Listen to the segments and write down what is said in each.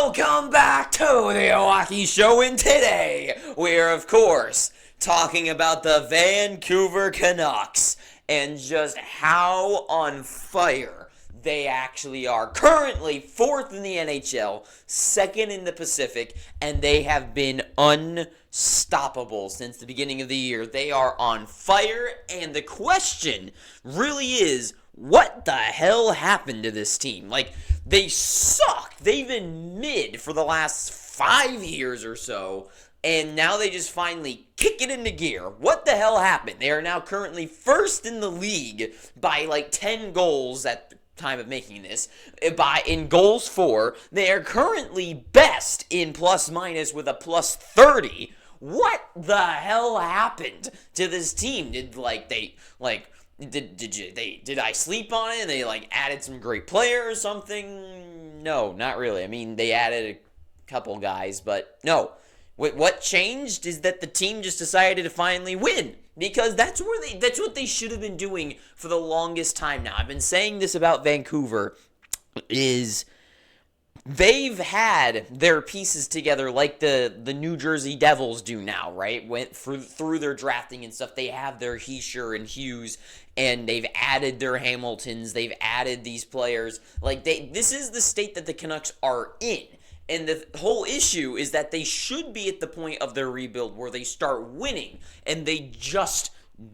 Welcome back to the Hockey Show, and today we're, of course, talking about the Vancouver Canucks and just how on fire they actually are. Currently 4th in the NHL, 2nd in the Pacific, and they have been unstoppable since the beginning of the year. They are on fire, and the question really is, what the hell happened to this team? They suck. They've been mid for the last 5 years or so, and now they just finally kick it into gear. What the hell happened? They are now currently 1st in the league by 10 goals at the time of making this. In goals for, they are currently best in plus minus with a plus 30. What the hell happened to this team? Did I sleep on it and they added some great players or something? No, not really. I mean, they added a couple guys, but no. What changed is that the team just decided to finally win, because that's what they should have been doing for the longest time now. I've been saying this about Vancouver, is they've had their pieces together like the New Jersey Devils do now, right? Went through their drafting and stuff. They have their Heischer and Hughes, and they've added their Hamiltons. They've added these players. This is the state that the Canucks are in. And the whole issue is that they should be at the point of their rebuild where they start winning, and they just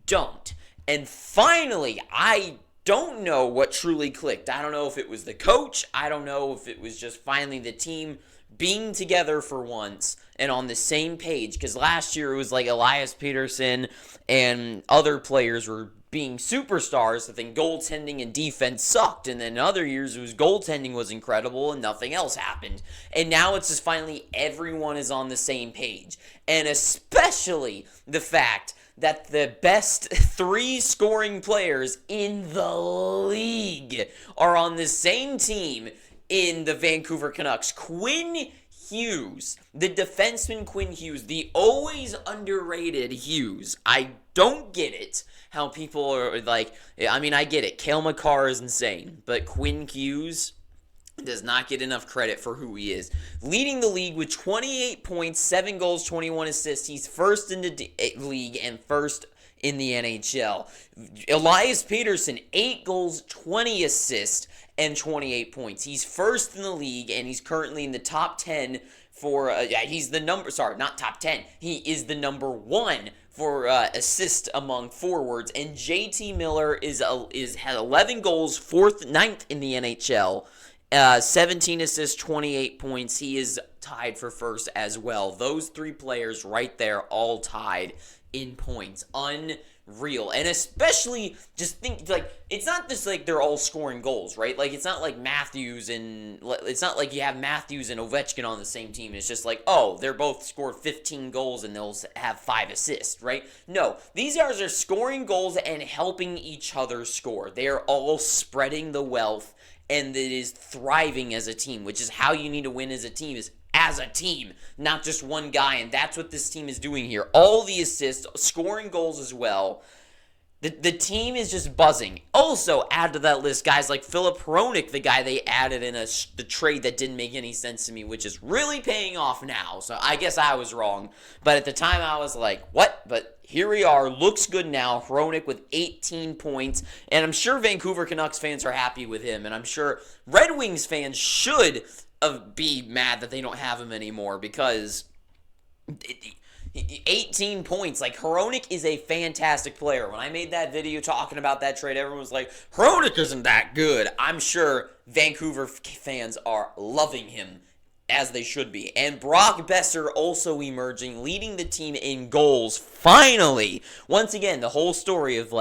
don't. And finally, I don't know what truly clicked. I don't know if it was the coach. I don't know if it was just finally the team being together for once and on the same page. Because last year it was Elias Peterson and other players were being superstars, but then goaltending and defense sucked. And then other years it was goaltending was incredible and nothing else happened. And now it's just finally everyone is on the same page. And especially the fact that the best 3 scoring players in the league are on the same team in the Vancouver Canucks. Quinn Hughes, the defenseman Quinn Hughes, the always underrated Hughes. I don't get it. How people are I get it. Cale Makar is insane, but Quinn Hughes does not get enough credit for who he is. Leading the league with 28 points, 7 goals, 21 assists. He's 1st in the league and 1st in the NHL. Elias Peterson, 8 goals, 20 assists, and 28 points. He's 1st in the league, and he's currently in the top 10 for, he's the number, sorry, not top 10. He is the number 1 for assist among forwards, and JT Miller had 11 goals, 9th in the NHL, 17 assists, 28 points. He is tied for 1st as well. Those 3 players right there, all tied in points. Unreal. And especially, just think, it's not just they're all scoring goals, right? It's not like Matthews and, it's not like you have Matthews and Ovechkin on the same team. It's just they're both scored 15 goals and they'll have 5 assists, right? No, these guys are scoring goals and helping each other score. They are all spreading the wealth, and it is thriving as a team, which is how you need to win as a team, is as a team, not just one guy, and that's what this team is doing here. All the assists, scoring goals as well. The team is just buzzing. Also, add to that list guys like Filip Hronek, the guy they added in the trade that didn't make any sense to me, which is really paying off now. So I guess I was wrong. But at the time I was like, what? But here we are. Looks good now. Hronek with 18 points. And I'm sure Vancouver Canucks fans are happy with him. And I'm sure Red Wings fans should be mad that they don't have him anymore, because 18 points. Hronek is a fantastic player. When I made that video talking about that trade, everyone was like, Hronek isn't that good. I'm sure Vancouver fans are loving him, as they should be. And Brock Besser also emerging, leading the team in goals. Finally, once again, the whole story of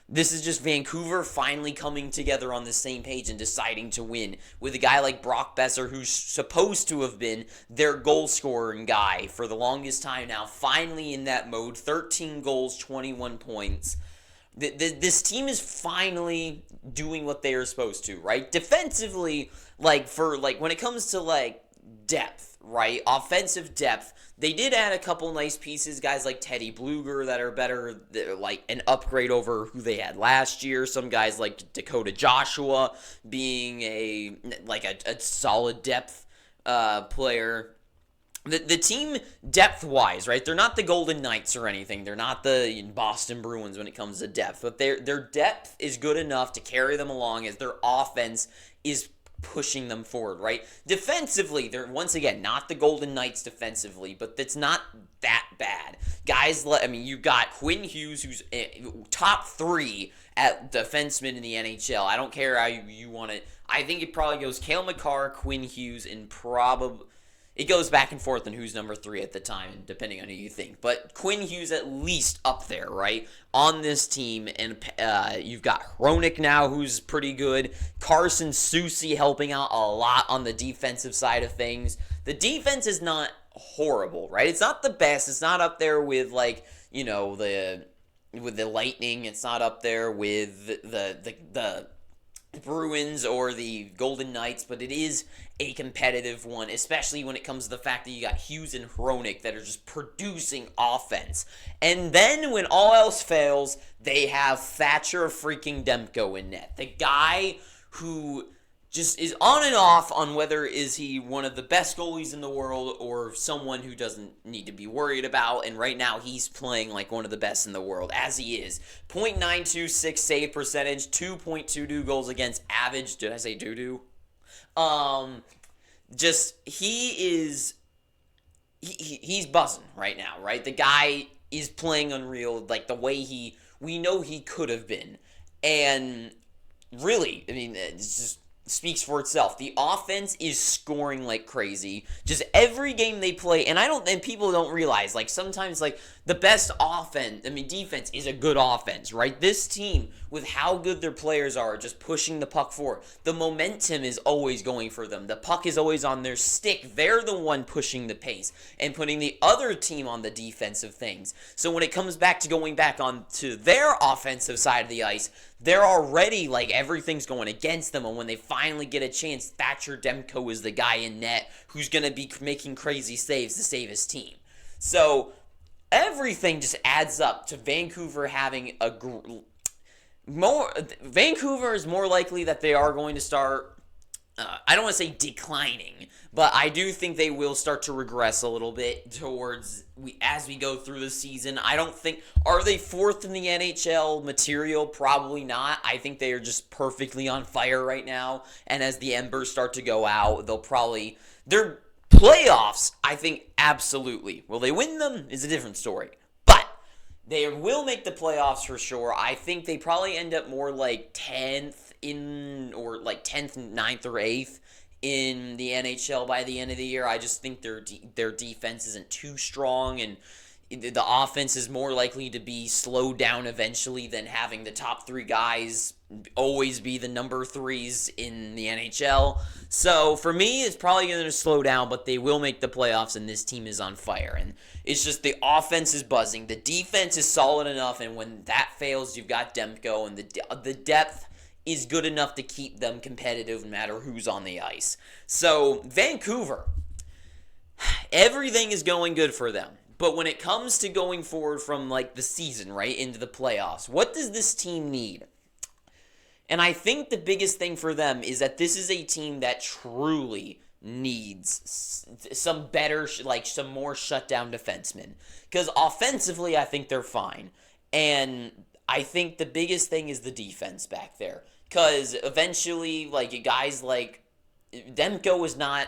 this is just Vancouver finally coming together on the same page and deciding to win, with a guy like Brock Besser, who's supposed to have been their goal-scoring guy for the longest time now, finally in that mode. 13 goals, 21 points. This team is finally doing what they are supposed to, right? Defensively, when it comes to, depth, right? Offensive depth. They did add a couple nice pieces, guys like Teddy Bluger that are better, an upgrade over who they had last year. Some guys like Dakota Joshua being a solid depth player. The team depth-wise, right? They're not the Golden Knights or anything. They're not the Boston Bruins when it comes to depth. But their depth is good enough to carry them along as their offense is pushing them forward, right? Defensively, they're, once again, not the Golden Knights defensively, but it's not that bad. Guys, I mean, you got Quinn Hughes, who's top 3 at defenseman in the NHL. I don't care how you want it. I think it probably goes Cale Makar, Quinn Hughes, and probably... It goes back and forth on who's number 3 at the time, depending on who you think. But Quinn Hughes at least up there, right, on this team. And you've got Hronek now, who's pretty good. Carson Soucy helping out a lot on the defensive side of things. The defense is not horrible, right? It's not the best. It's not up there with, like, you know, with the Lightning. It's not up there with the Bruins or the Golden Knights, but it is a competitive one, especially when it comes to the fact that you got Hughes and Hronek that are just producing offense. And then when all else fails, they have Thatcher freaking Demko in net. The guy who just is on and off on whether is he one of the best goalies in the world or someone who doesn't need to be worried about. And right now he's playing like one of the best in the world, as he is. .926 save percentage, 2.22 goals against average. Did I say doo-doo? Just he's buzzing right now, right? The guy is playing unreal, like the way we know he could have been. And really, I mean, it's just speaks for itself. The offense is scoring like crazy. Just every game they play, and people don't realize, like, sometimes, like, the best defense is a good offense, right? This team, with how good their players are, just pushing the puck forward. The momentum is always going for them. The puck is always on their stick. They're the one pushing the pace and putting the other team on the defensive things. So when it comes back to going back on to their offensive side of the ice, they're already, like, everything's going against them, and when they finally get a chance, Thatcher Demko is the guy in net who's going to be making crazy saves to save his team. So everything just adds up to Vancouver having Vancouver is more likely that they are going to start, I don't want to say declining, but I do think they will start to regress a little bit as we go through the season. I don't think, are they 4th in the NHL material? Probably not. I think they are just perfectly on fire right now, and as the embers start to go out, their playoffs, I think, absolutely. Will they win them is a different story, but they will make the playoffs for sure. I think they probably end up more like 10th or like 10th, 9th, or 8th in the NHL by the end of the year. I just think their defense isn't too strong, and the offense is more likely to be slowed down eventually than having the top 3 guys always be the number 3s in the NHL. So for me, it's probably going to slow down, but they will make the playoffs, and this team is on fire. And it's just the offense is buzzing. The defense is solid enough, and when that fails, you've got Demko, and the depth is good enough to keep them competitive no matter who's on the ice. So Vancouver, everything is going good for them. But when it comes to going forward from, like, the season, right, into the playoffs, what does this team need? And I think the biggest thing for them is that this is a team that truly needs some better, like, some more shutdown defensemen. Because offensively, I think they're fine. And I think the biggest thing is the defense back there. Because eventually, like, guys like Demko is not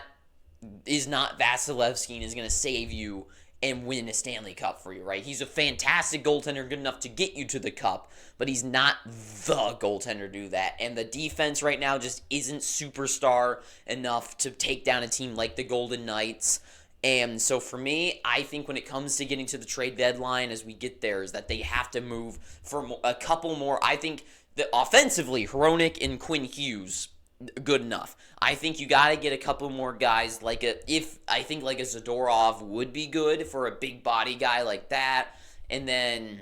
Vasilevsky and is going to save you and win a Stanley Cup for you, right? He's a fantastic goaltender, good enough to get you to the cup, but he's not the goaltender to do that. And the defense right now just isn't superstar enough to take down a team like the Golden Knights. And so for me, I think when it comes to getting to the trade deadline as we get there, is that they have to move for a couple more. I think that offensively, Hronek and Quinn Hughes, good enough. I think you got to get a couple more guys I think a Zadorov would be good for a big body guy like that. And then,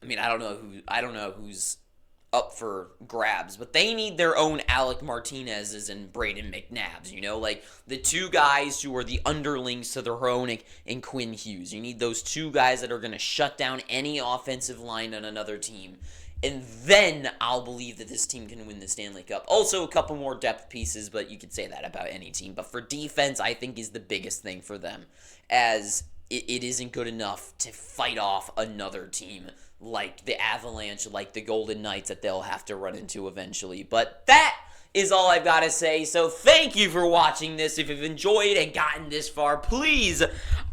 I mean, I don't know who's up for grabs, but they need their own Alec Martinez's and Braden McNabbs, like the 2 guys who are the underlings to the Hronek and Quinn Hughes. You need those 2 guys that are going to shut down any offensive line on another team. and then I'll believe that this team can win the Stanley Cup. Also, a couple more depth pieces, but you could say that about any team. But for defense, I think is the biggest thing for them, as it isn't good enough to fight off another team like the Avalanche, like the Golden Knights that they'll have to run into eventually. But that is all I've got to say. So thank you for watching this. If you've enjoyed and gotten this far, please,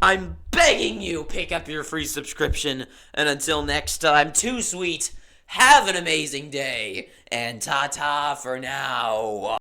I'm begging you, pick up your free subscription. And until next time, too sweet, have an amazing day, and ta-ta for now.